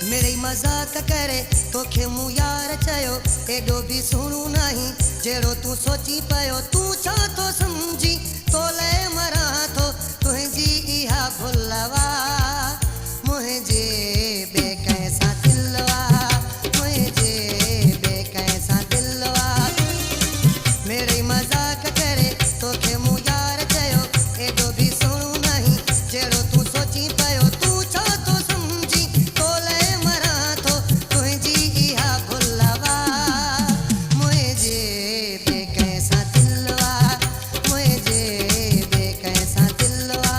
मेरे मजाक करे तोखे मूं यार चयो एडो भी सुणू नहीं जेड़ो तू सोची पयो तू छा तो समझी तोले मरा थो तुझी इहा भुलवा मुझे बेकैसा दिलवा मुझे बेकैसा दिलवा मेरे मजाक करे तोखे मूं यार चयो एडो भी सुणू नहीं जेड़ो तू सोची पयो तू छा तो समझी तोले मरा थो तुझी इहा भुलवा मुझे बेकैसा दिलवा मुझे बेकैसा दिलवा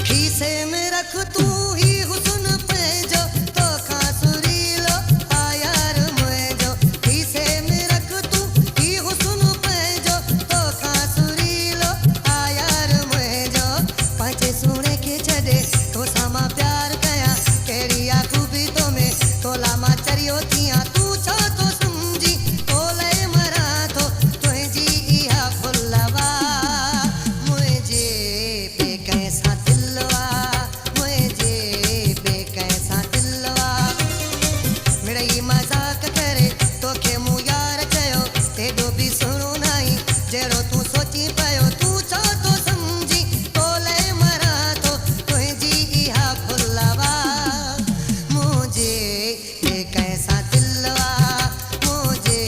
खीसे में रख तू ही हुस्न पंहिंजो तोखां सुरीलो आ यार मुंहिंजो खीसे में रख तू ही हुस्न पंहिंजो तोखां सुरीलो आ यार मुंहिंजो पंहिंजे सुहिणे खे छॾे तोसां मां प्यार कयां कहिड़ी आ ख़ूबी तो में तोला मां चरियो थियां तू छा तो समझी तोले मरा थो तुंहिंजी इहा भुलवा मुंहिंजे बेकैसा दिलवा मुझे बेकैसा दिलवा मेरा ही मजाक करे तोखे मूं यार चयो एडो भी सुणू नहीं जेड़ो तू सोची पयो तू छा तो समझी तोले मरा थो तुझी इहा भुलवा मुझे बेकैसा दिलवा मुझे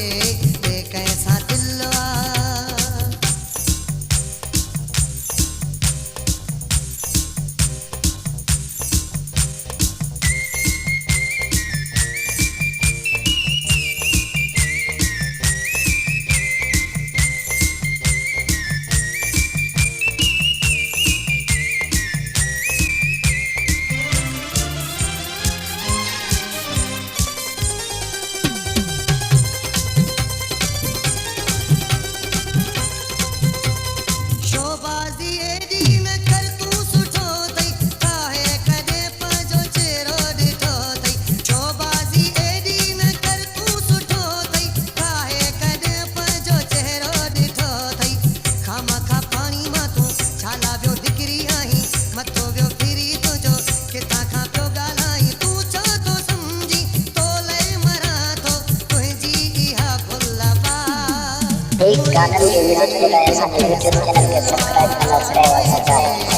बेकैसा दिलवा शोबाज़ी एडी न कर तू सुठो अथई काहे कॾहिं पंहिंजो चेहरो ॾिठो अथई शोबाज़ी एडी न कर तू सुठो अथई काहे कॾहिं पंहिंजो चेहरो ॾिठो अथई खामखा पाणी मां तूं छाला वियो निकिरी आहीं मथो वियो फिरी तुंहिंजो किथां खां पियो ॻाल्हाई तू छा तो समझी तोले मरा थो तुंहिंजी इहा भुलवा एक गानन के वीडियो के लिए असांजे यूट्यूब चैनल खे सब्सक्राइब कंदा रहियो।